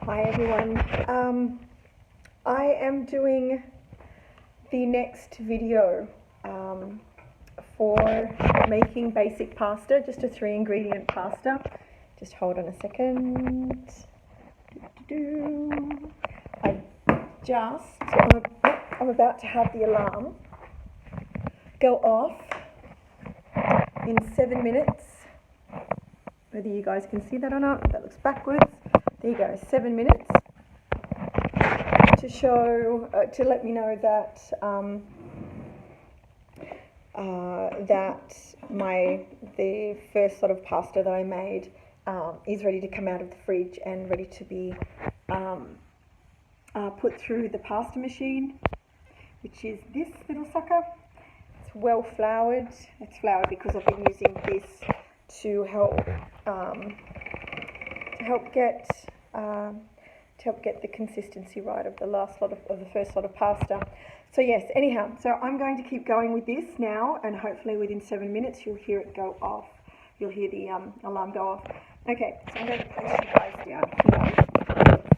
Hi everyone. I am doing the next video for making basic pasta, just a 3-ingredient pasta. Just hold on a second. I'm about to have the alarm go off in 7 minutes. Whether you guys can see that or not, that looks backwards. There you go, 7 minutes to show, to let me know that the first sort of pasta that I made is ready to come out of the fridge and ready to be put through the pasta machine, which is this little sucker. It's well floured. It's floured because I've been using this to help get the consistency right of the first lot of pasta. So yes, anyhow, so I'm going to keep going with this now, and hopefully within 7 minutes you'll hear it go off. You'll hear the alarm go off. Okay, so I'm going to place you guys down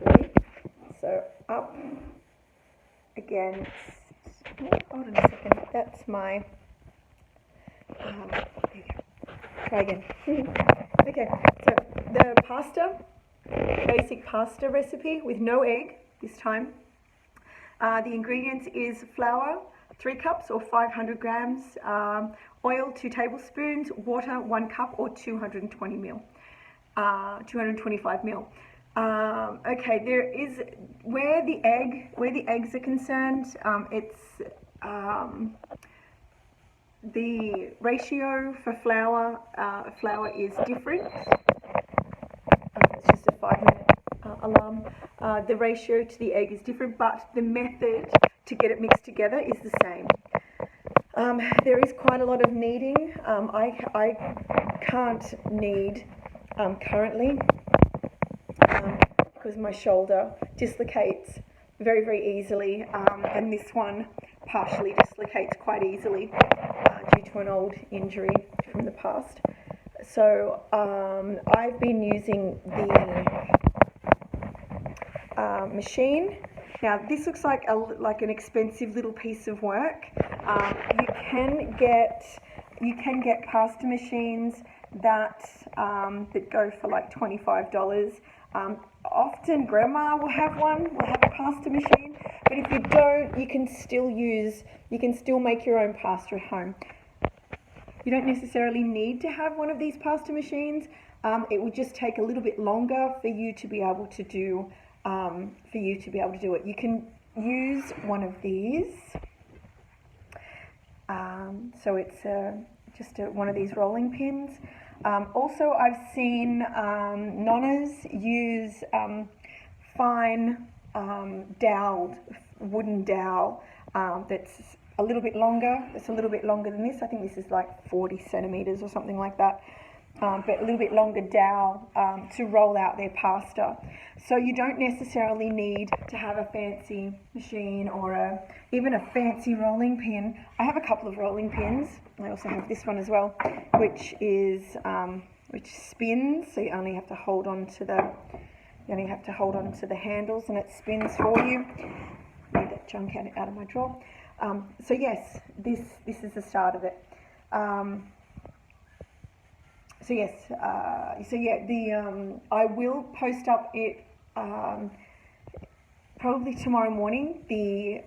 here. So up against. Hold on a second. That's my. There you go. Try again. Okay, so the pasta, basic pasta recipe with no egg this time. The ingredients is flour, 3 cups or 500 grams, oil, 2 tablespoons, water, 1 cup or 220 ml, 225 ml. Okay, there is, where the eggs are concerned, the ratio for flour is different. It's just a 5-minute alarm. The ratio to the egg is different, but the method to get it mixed together is the same. There is quite a lot of kneading. I can't knead currently because my shoulder dislocates very, very easily, and this one partially dislocates quite easily due to an old injury from the past. So I've been using the machine. Now this looks like an expensive little piece of work. You can get pasta machines that go for like $25. Often grandma will have a pasta machine, but if you don't, you can still make your own pasta at home. You don't necessarily need to have one of these pasta machines. It will just take a little bit longer for you to be able to do it. You can use one of these. So it's just one of these rolling pins. Also, I've seen nonnas use fine doweled wooden dowel that's a little bit longer. It's a little bit longer than this. I think this is like 40 centimeters or something like that. But a little bit longer dowel to roll out their pasta. So you don't necessarily need to have a fancy machine or even a fancy rolling pin. I have a couple of rolling pins. I also have this one as well, which spins. So you only have to hold on to the handles, and it spins for you. Move that junk out of my drawer. So yes, this is the start of it. I will post up it probably tomorrow morning. The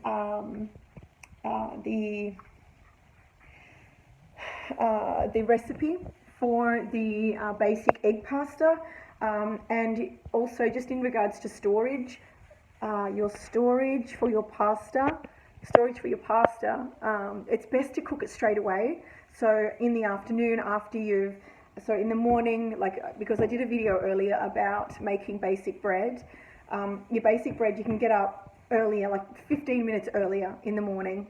recipe for the basic egg pasta, and also just in regards to storage, your storage for your pasta. It's best to cook it straight away. So in the afternoon, so in the morning, because I did a video earlier about making basic bread. Your basic bread, you can get up earlier, like 15 minutes earlier in the morning.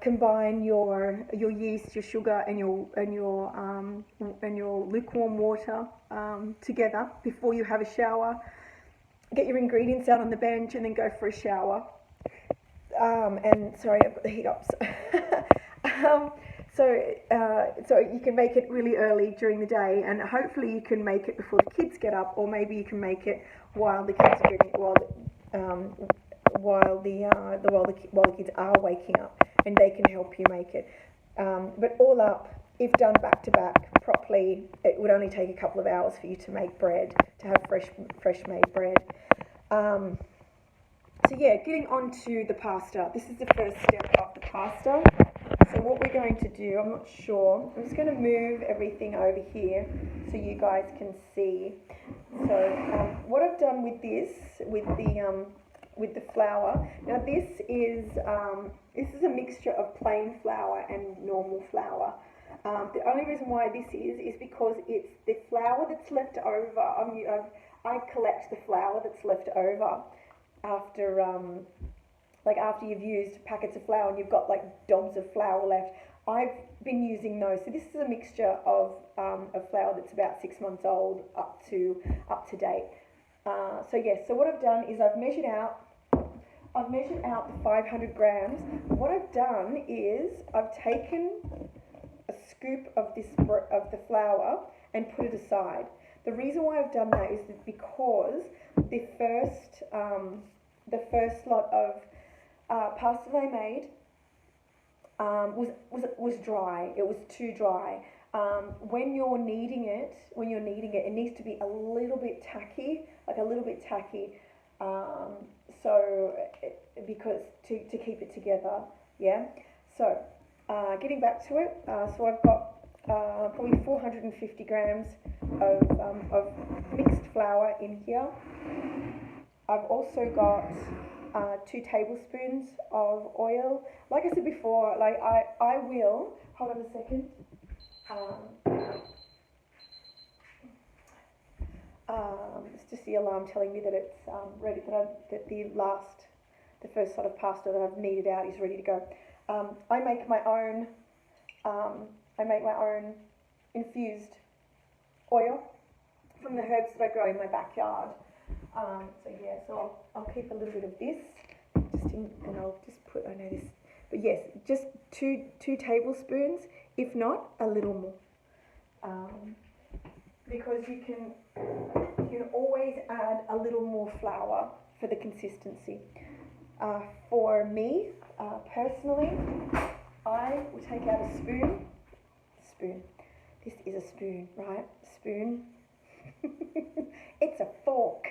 Combine your yeast, your sugar, and your lukewarm water together before you have a shower. Get your ingredients out on the bench and then go for a shower. And sorry, I've got the hiccups. So you can make it really early during the day, and hopefully you can make it before the kids get up, or maybe you can make it while the kids are getting while the kids are waking up, and they can help you make it. But all up, if done back to back properly, it would only take a couple of hours for you to make bread, to have fresh made bread. So yeah, getting on to the pasta. This is the first step of the pasta. So what we're going to do, I'm not sure. I'm just going to move everything over here so you guys can see. So what I've done with this, with the flour. Now this is a mixture of plain flour and normal flour. The only reason why this is because it's the flour that's left over. I collect the flour that's left over after after you've used packets of flour and you've got like dobs of flour left. I've been using those. So this is a mixture of flour that's about 6 months old up to date. So yes, so what I've done is I've measured out the 500 grams. What I've done is I've taken a scoop of the flour and put it aside. The reason why I've done that is because the first lot of pasta I made was dry. It was too dry. When you're kneading it, it needs to be a little bit tacky, because to keep it together, yeah. So, getting back to it, so I've got probably 450 grams of mixed flour in here. I've also got 2 tablespoons of oil. Like I said before, I will, hold on a second. It's just the alarm telling me that it's ready, that the first sort of pasta that I've kneaded out is ready to go. I make my own infused oil from the herbs that I grow in my backyard. So I'll keep a little bit of this, and I'll just put, I know this, but yes, just two tablespoons, if not a little more, because you can always add a little more flour for the consistency. For me, personally, I will take out a spoon. This is a spoon, right? Spoon. It's a fork.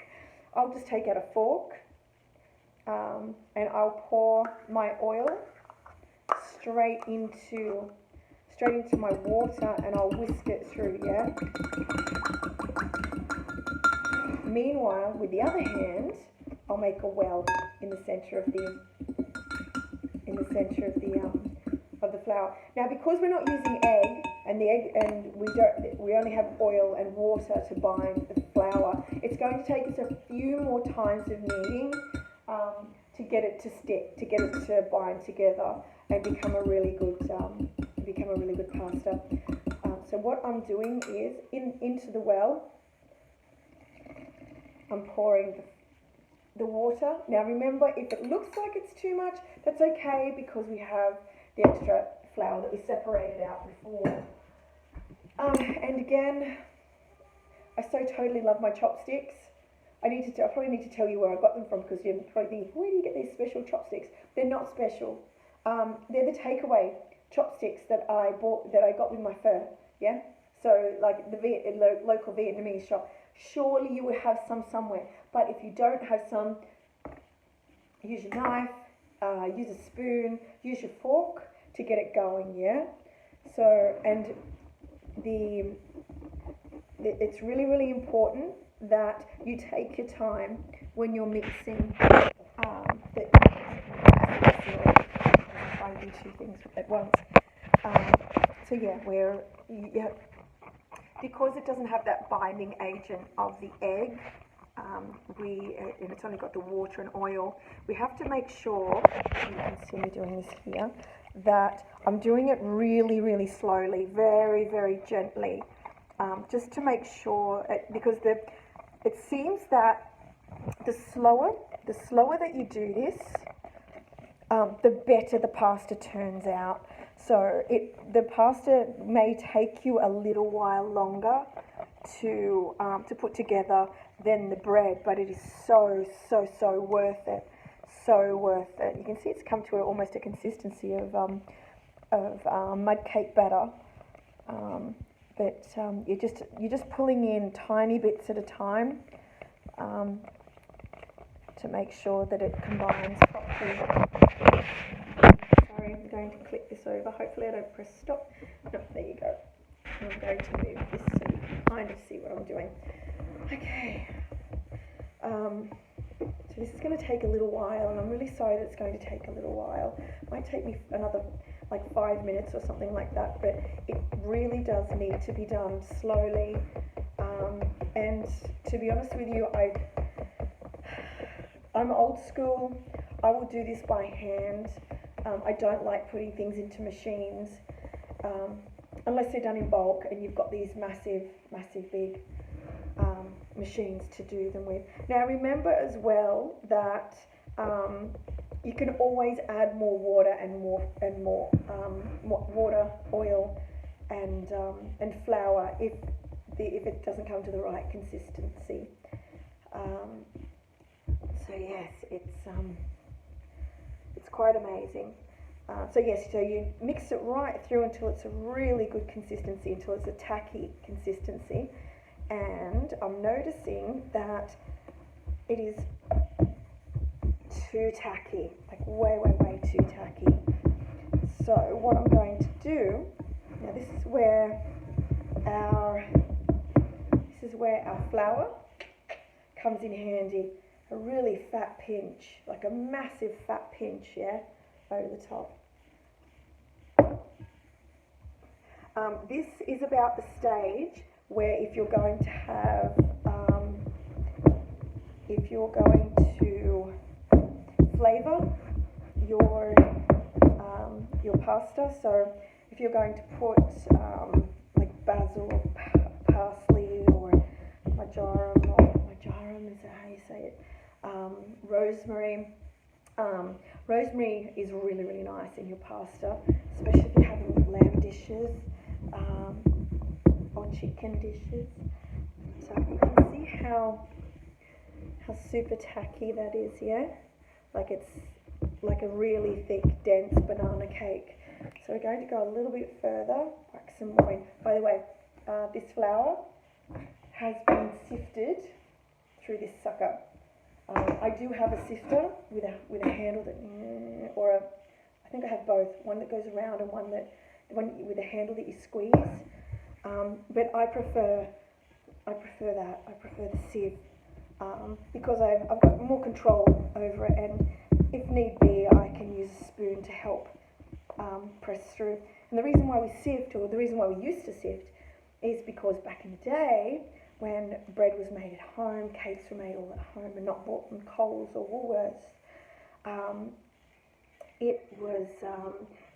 I'll just take out a fork, and I'll pour my oil straight into my water, and I'll whisk it through, yeah? Meanwhile, with the other hand, I'll make a well in the center of the flour. Now, because we're not using egg, and we only have oil and water to bind the flour, it's going to take us a few more times of kneading to get it to stick, to get it to bind together and become a really good pasta. So what I'm doing is into the well, I'm pouring the water. Now remember, if it looks like it's too much, that's okay, because we have the extra flour that we separated out before. And again, I so totally love my chopsticks. I probably need to tell you where I got them from, because you're probably thinking, where do you get these special chopsticks? They're not special. They're the takeaway chopsticks that I got with my pho. Yeah. So like the local Vietnamese shop. Surely you would have some somewhere. But if you don't have some, use your knife, use a spoon, use your fork to get it going, yeah? So, and it's really, really important that you take your time when you're mixing, trying to do 2 things at once. So yeah, because it doesn't have that binding agent of the egg, and it's only got the water and oil, we have to make sure, you can see me doing this here, that I'm doing it really, really slowly, very, very gently, just to make sure, because it seems that the slower that you do this, the better the pasta turns out. So the pasta may take you a little while longer to put together than the bread, but it is so worth it. So worth it. You can see it's come to almost a consistency of mud cake batter. But you're just pulling in tiny bits at a time to make sure that it combines properly. Sorry, I'm going to click this over. Hopefully I don't press stop. No, there you go. I'm going to move this so you can kind of see what I'm doing. Okay. So this is going to take a little while, and I'm really sorry that it's going to take a little while. It might take me another like 5 minutes or something like that, but it really does need to be done slowly. And to be honest with you, I'm old school. I will do this by hand. I don't like putting things into machines unless they're done in bulk and you've got these massive big machines to do them with. Now remember as well that you can always add more water and more water, oil, and flour if it doesn't come to the right consistency. So yes, it's quite amazing. So you mix it right through until it's a really good consistency, until it's a tacky consistency. And I'm noticing that it is too tacky, like way too tacky. So what I'm going to do, now this is where our flour comes in handy. A really fat pinch, like a massive fat pinch, yeah, over the top. This is about the stage where if you're going to have, if you're going to flavour your pasta, so if you're going to put like basil or parsley or marjoram is that how you say it? Rosemary. Rosemary is really nice in your pasta, especially if you're having lamb dishes or chicken dishes. So you can see how super tacky that is, yeah? Like it's like a really thick, dense banana cake. So we're going to go a little bit further, whack some more in. By the way, this flour has been sifted through this sucker. I do have a sifter with a handle that, I think I have both. One that goes around and one with a handle that you squeeze. But I prefer that. I prefer the sieve because I've got more control over it, and if need be, I can use a spoon to help press through. And the reason why we sift, or the reason why we used to sift, is because back in the day, when bread was made at home, cakes were made all at home and not bought from Coles or Woolworths, it was,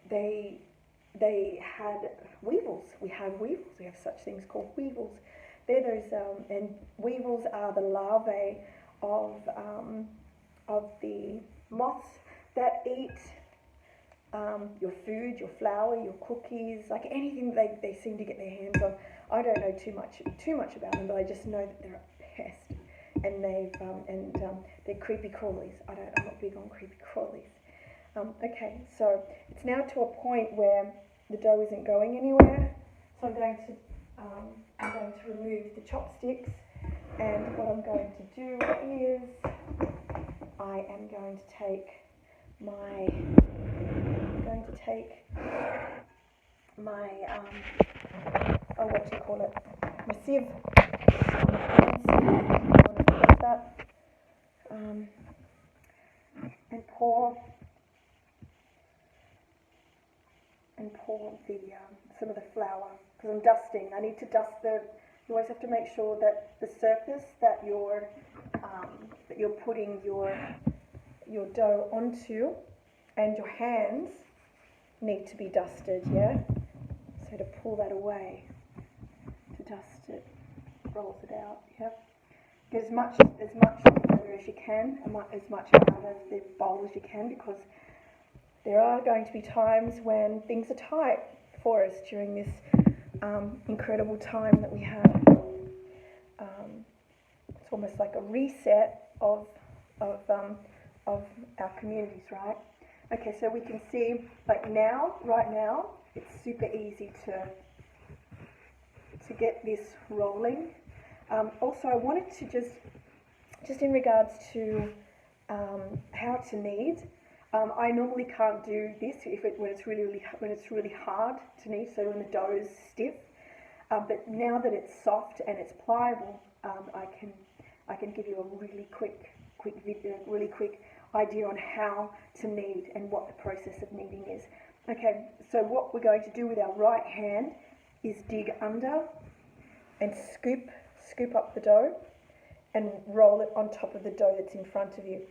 they had weevils. We have weevils. We have such things called weevils. They're those, and weevils are the larvae of the moths that eat your food, your flour, your cookies, like anything they seem to get their hands on. I don't know too much about them, but I just know that they're a pest, and they're creepy crawlies. I'm not big on creepy crawlies. Okay, so it's now to a point where the dough isn't going anywhere. So I'm going to remove the chopsticks, and what I'm going to do is I am going to take my my sieve, and pour some of the flour, because I'm dusting. I need to dust you always have to make sure that the surface that you're putting your dough onto and your hands need to be dusted, yeah? So to pull that away, to dust it, rolls it out, yeah? Get as much as you can, as much out of the bowl as you can, because there are going to be times when things are tight for us during this incredible time that we have. It's almost like a reset of our communities, right? Okay, so we can see, like right now, it's super easy to get this rolling. Also, I wanted to just in regards to how to knead. I normally can't do this when it's really hard to knead, so when the dough is stiff. But now that it's soft and it's pliable, I can give you a really quick idea on how to knead and what the process of kneading is. Okay, so what we're going to do with our right hand is dig under and scoop up the dough and roll it on top of the dough that's in front of you.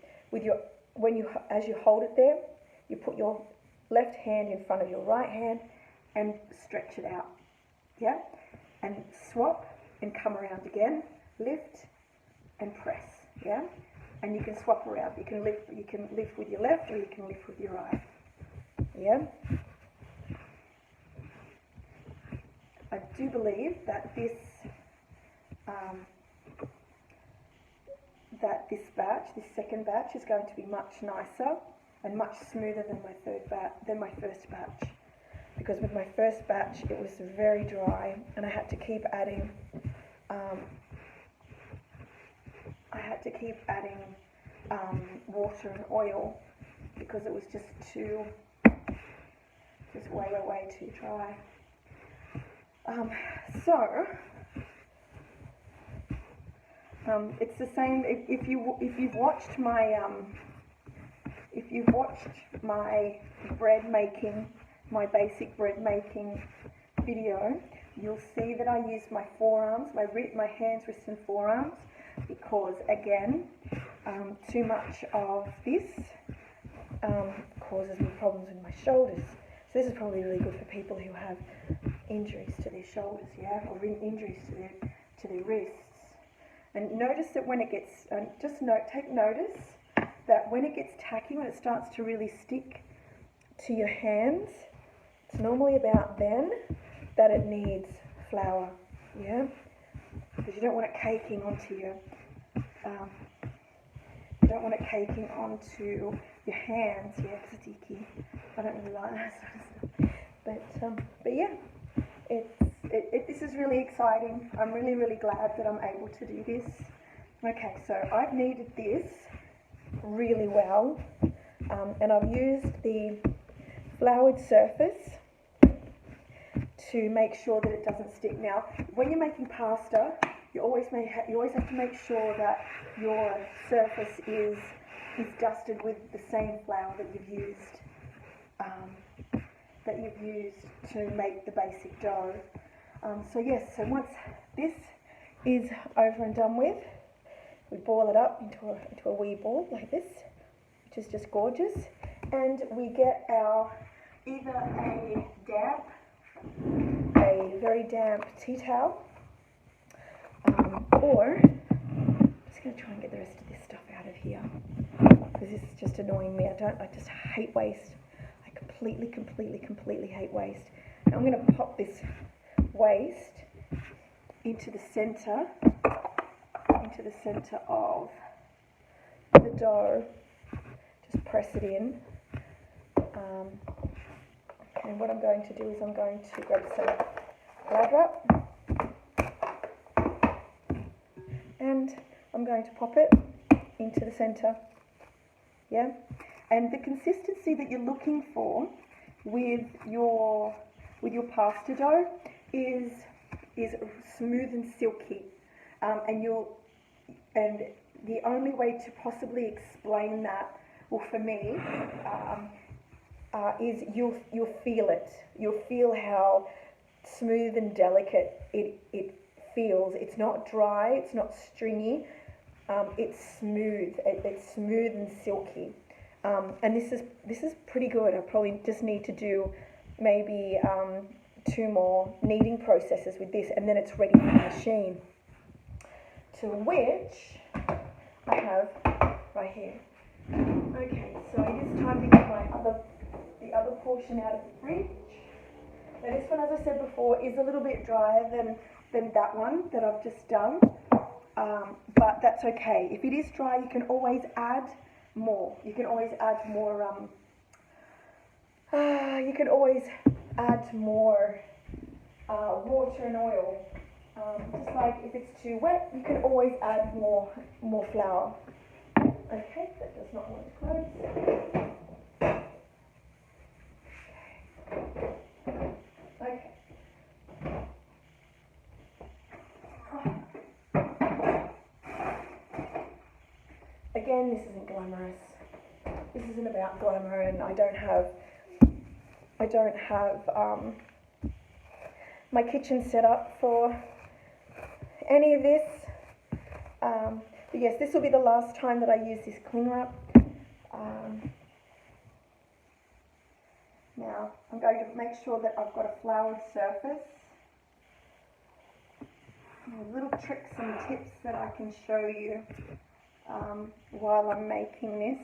As you hold it there, you put your left hand in front of your right hand and stretch it out. Yeah, and swap and come around again, lift and press. Yeah, and you can swap around. You can lift with your left or you can lift with your right. Yeah. I do believe that this second batch, is going to be much nicer and much smoother than my first batch. Because with my first batch, it was very dry, and I had to keep adding. Water and oil because it was just way too dry. It's the same. If you've watched my bread making, my basic bread making video, you'll see that I use my forearms, my hands, wrists, and forearms, because again, too much of this causes me problems with my shoulders. So this is probably really good for people who have injuries to their shoulders, yeah, or injuries to their wrists. And notice that when it gets, take notice that when it gets tacky, when it starts to really stick to your hands, it's normally about then that it needs flour, yeah, because you don't want it caking onto your hands, yeah, because it's icky. I don't really like that sort of stuff. But yeah, this is really exciting. I'm really glad that I'm able to do this. Okay, so I've kneaded this really well, and I've used the floured surface to make sure that it doesn't stick. Now, when you're making pasta, you always have to make sure that your surface is dusted with the same flour that you've used to make the basic dough. So once this is over and done with, we boil it up into a wee ball like this, which is just gorgeous, and we get either a very damp tea towel, or I'm just going to try and get the rest of this stuff out of here, because this is just annoying me. I just hate waste. I completely hate waste. Now I'm going to pop this waste into the center of the dough. Just press it in. And what I'm going to do is I'm going to grab some glad wrap, and I'm going to pop it into the center. Yeah, and the consistency that you're looking for with your pasta dough is smooth and silky, and the only way to possibly explain that, well, for me, is you'll feel it. You'll feel how smooth and delicate it feels. It's not dry. It's not stringy. It's smooth. It's smooth and silky. And this is pretty good. I probably just need to do maybe 2 more kneading processes with this, and then it's ready for the machine. To which I have right here. Okay, so it is time to get my other the other portion out of the fridge. Now this one, as I said before, is a little bit drier than that one that I've just done, but that's okay. If it is dry, you can always add more. You can always add more. You can always add more water and oil. Just like if it's too wet, you can always add more flour. Okay, that does not want to close. Okay. Again, this isn't glamorous. This isn't about glamour, and I don't have my kitchen set up for any of this. But yes, this will be the last time that I use this cling wrap. Now, I'm going to make sure that I've got a floured surface. Little tricks and tips that I can show you while I'm making this.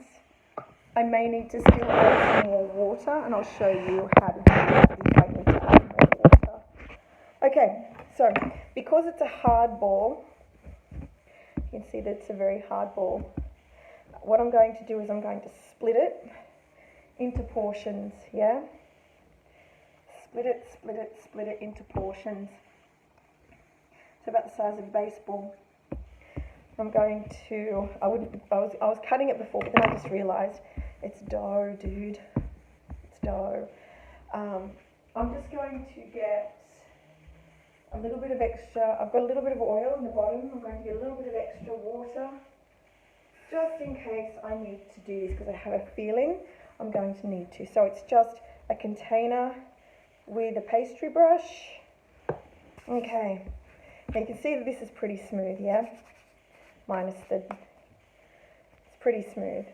I may need to still add some more water, and I'll show you how to do that if I need to add more water. Okay, so because it's a hard ball, you can see that it's a very hard ball. What I'm going to do is I'm going to split it into portions, yeah? Split it into portions. It's about the size of a baseball. I'm going to, I was cutting it before, but then I just realised it's dough, dude. It's dough. I'm just going to get a little bit of extra, I've got a little bit of oil in the bottom. I'm going to get a little bit of extra water, just in case I need to do this, because I have a feeling I'm going to need to. So it's just a container with a pastry brush. Okay. Now you can see that this is pretty smooth, yeah? Minus it's pretty smooth.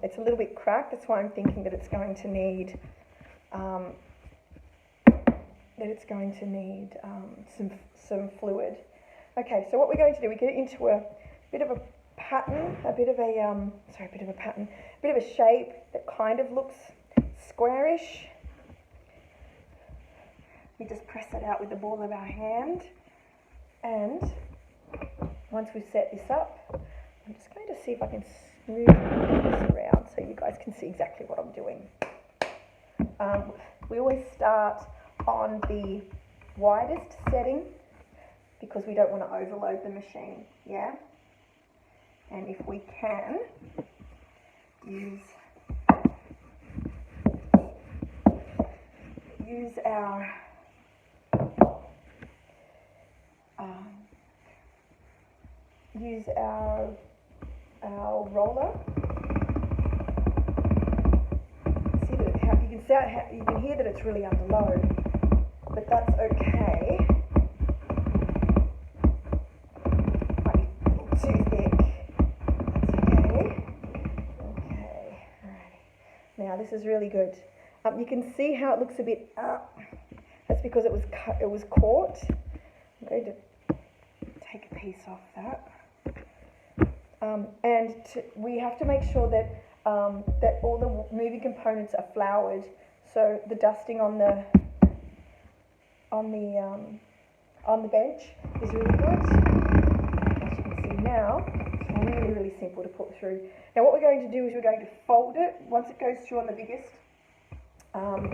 It's a little bit cracked, that's why I'm thinking that it's going to need some fluid. Okay, so what we're going to do, we get it into a bit of a pattern, a bit of a shape that kind of looks squarish. We just press it out with the ball of our hand, and once we've set this up, I'm just going to see if I can smooth this around so you guys can see exactly what I'm doing. We always start on the widest setting because we don't want to overload the machine, yeah? And if we can, use our roller. See that you can hear that it's really under load, but that's okay. Might be a little too thick. That's okay. Okay, alrighty. Now this is really good. You can see how it looks a bit up. That's because it was caught. I'm going to take a piece off that. We have to make sure that that all the moving components are floured, so the dusting on the bench is really good. As you can see now, it's really, really simple to put through. Now what we're going to do is we're going to fold it once it goes through on the biggest, on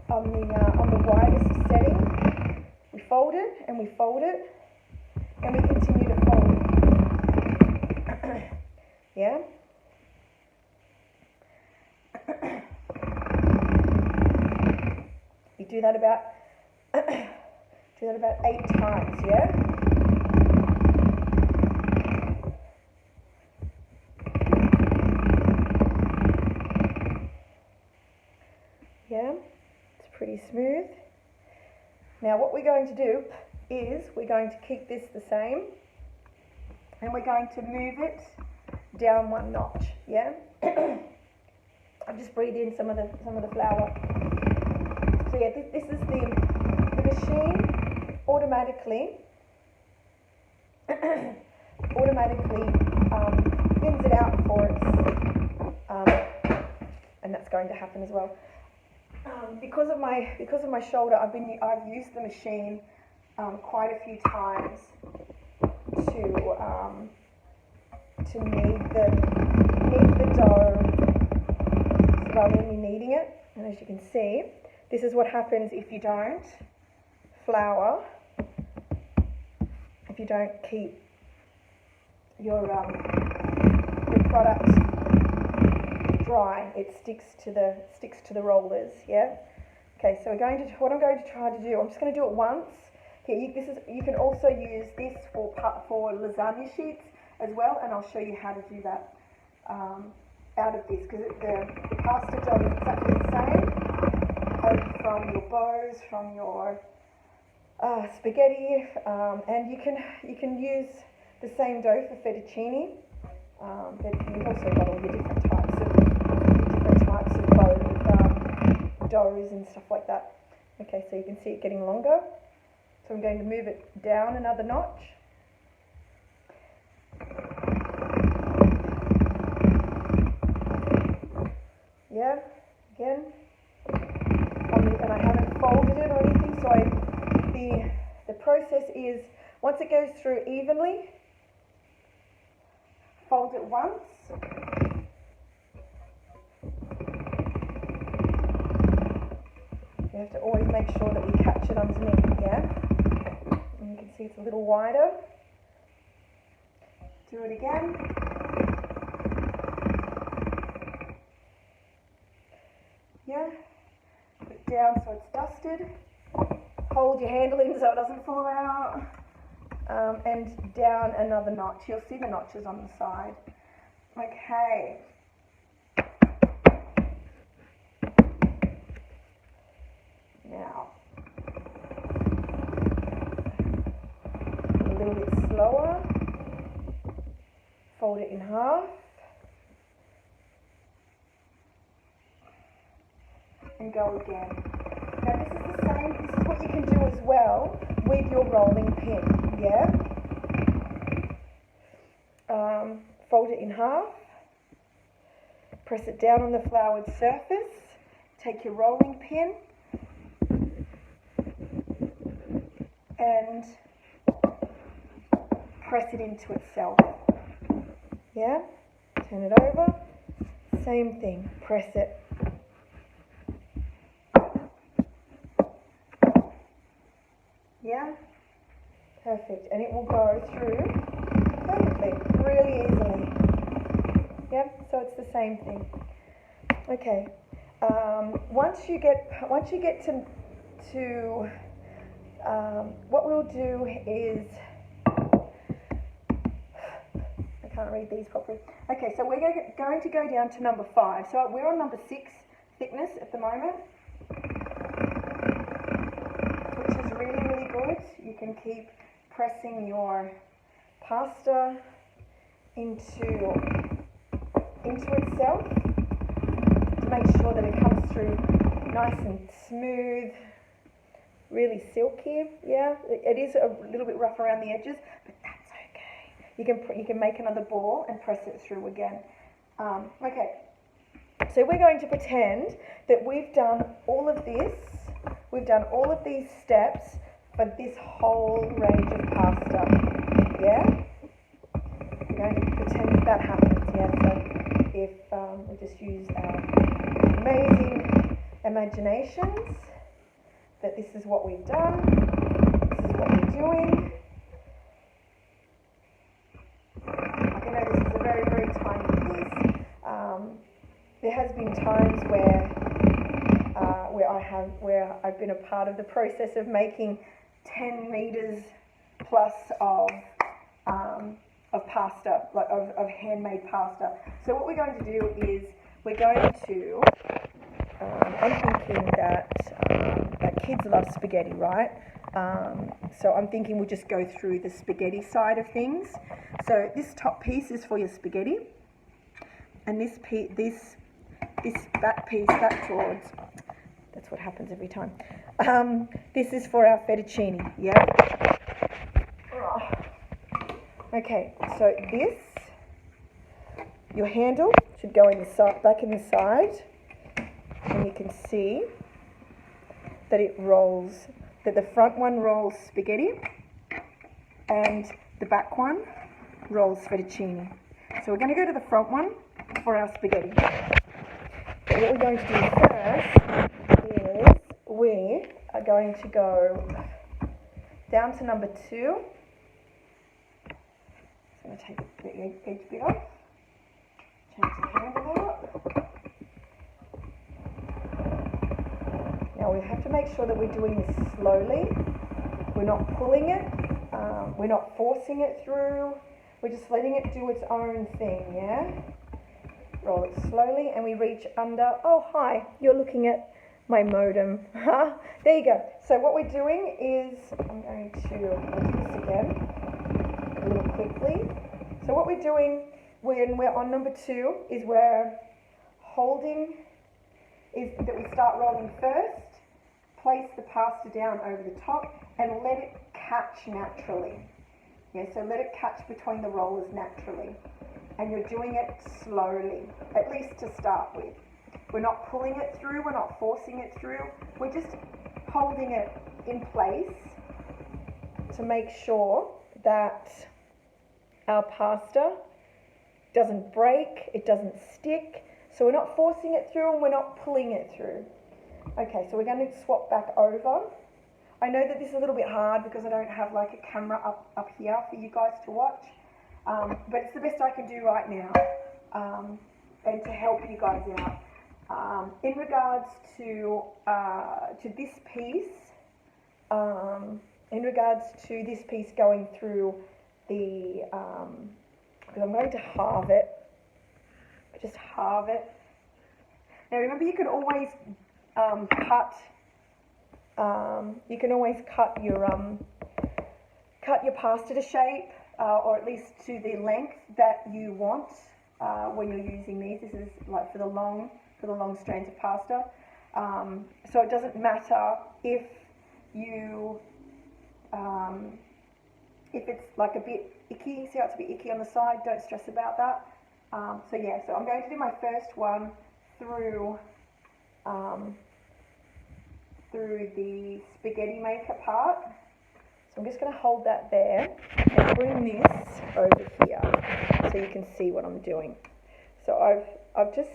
the widest setting. We fold it and we fold it and we continue to fold it. Yeah. You do that about 8 times, yeah? Yeah, it's pretty smooth. Now what we're going to do is we're going to keep this the same, and we're going to move it down one notch, yeah? I'll just breathe in some of the flour. So yeah, this is the machine automatically thins it out before and that's going to happen as well. Because of my shoulder, I've used the machine quite a few times to knead the dough rather than kneading it. And as you can see, this is what happens if you don't flour, if you don't keep your product dry. It sticks to the rollers. Yeah. Okay. So what I'm going to try to do. I'm just going to do it once. Here, you can also use this for lasagna sheets as well, and I'll show you how to do that out of this, because the pasta dough is exactly the same from your bows, from your spaghetti, and you can use the same dough for fettuccine, but you've also got all your different types of doughs and stuff like that. Okay, so you can see it getting longer. So I'm going to move it down another notch. Yeah, again. And I haven't folded it or anything, so the process is, once it goes through evenly, fold it once. You have to always make sure that we catch it underneath, yeah? And you can see it's a little wider. Do it again. Yeah. Put it down so it's dusted. Hold your handle in so it doesn't fall out. And down another notch. You'll see the notches on the side. Okay. Now, a little bit slower. Fold it in half. And go again. Now this is the same, this is what you can do as well with your rolling pin, yeah? Fold it in half, press it down on the floured surface, take your rolling pin and press it into itself, yeah? Turn it over, same thing, press it. Yeah, perfect, and it will go through perfectly, really easily. Yep, so it's the same thing. Okay, once you get to what we'll do is, I can't read these properly. Okay, so we're going to go down to number 5. So we're on number 6 thickness at the moment. Really good. You can keep pressing your pasta into itself to make sure that it comes through nice and smooth, really silky. Yeah, it is a little bit rough around the edges, but that's okay. You can make another ball and press it through again. Okay, so we're going to pretend that we've done all of this. We've done all of these steps for this whole range of pasta, yeah? We're going to pretend that happens, yeah? So if we just use our amazing imaginations, that this is what we've done, this is what we're doing. I know this is a very, very tiny piece. There has been times where I've been a part of the process of making 10 meters plus of pasta, like of handmade pasta. So what we're going to do is we're going to, I'm thinking that kids love spaghetti, right? So I'm thinking we'll just go through the spaghetti side of things. So this top piece is for your spaghetti, and this back piece back towards. That's what happens every time. This is for our fettuccine, yeah? Okay, so this, your handle should go in the side, back in the side. can see that it rolls, that the front one rolls spaghetti and the back one rolls fettuccine. So we're going to go to the front one for our spaghetti. So what we're going to do first is we are going to go down to number 2. I'm going to take the edge bit off, change the handle out. Now we have to make sure that we're doing this slowly. We're not pulling it, we're not forcing it through, we're just letting it do its own thing, yeah? Roll it slowly and we reach under. Oh, hi, you're looking at my modem. There you go. So what we're doing is, I'm going to do this again a little quickly. So what we're doing when we're on number 2 is we're holding, is that we start rolling first, place the pasta down over the top and let it catch naturally. Yeah, so let it catch between the rollers naturally. And you're doing it slowly, at least to start with. We're not pulling it through, we're not forcing it through, we're just holding it in place to make sure that our pasta doesn't break, it doesn't stick. So we're not forcing it through and we're not pulling it through. Okay, so we're going to swap back over. I know that this is a little bit hard because I don't have like a camera up here for you guys to watch, but it's the best I can do right now, and to help you guys out. In regards to this piece, going through the, because I'm going to halve it, just halve it. Now remember, you can always cut your pasta to shape, or at least to the length that you want when you're using these. This is like for the long strands of pasta. So it doesn't matter if you if it's like a bit icky. See how it's a bit icky on the side? Don't stress about that. So yeah, so I'm going to do my first one through the spaghetti maker part. So I'm just going to hold that there and bring this over here so you can see what I'm doing. So I've just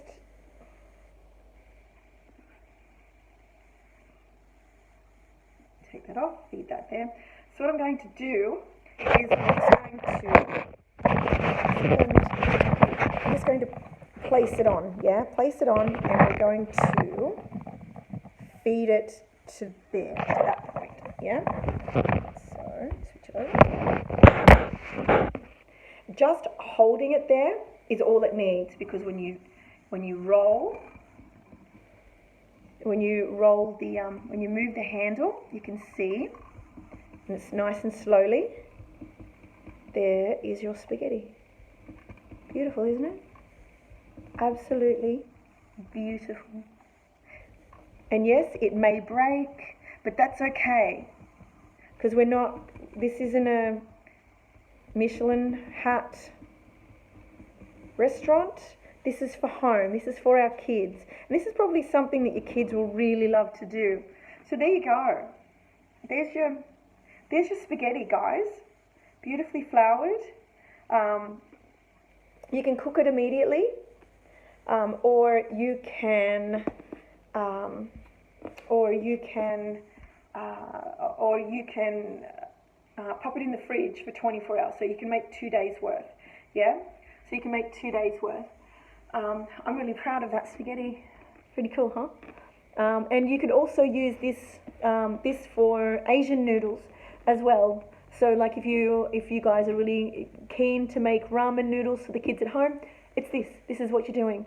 take that off, feed that there. So what I'm going to do is I'm just going to place it on, yeah? Place it on, and we're going to feed it to there, to that point, yeah? So, switch it over. Just holding it there is all it needs, because when you roll the when you move the handle, you can see, and it's nice and slowly, there is your spaghetti. Beautiful, isn't it? Absolutely beautiful. And yes, it may break, but that's okay, because this isn't a Michelin hat restaurant. This is for home. This is for our kids. And this is probably something that your kids will really love to do. So there you go. There's your spaghetti, guys. Beautifully floured. You can cook it immediately, or you can pop it in the fridge for 24 hours. So you can make 2 days worth. Yeah. So you can make 2 days worth. I'm really proud of that spaghetti. Pretty cool, huh? And you could also use this for Asian noodles as well. So like if you guys are really keen to make ramen noodles for the kids at home, it's this. This is what you're doing.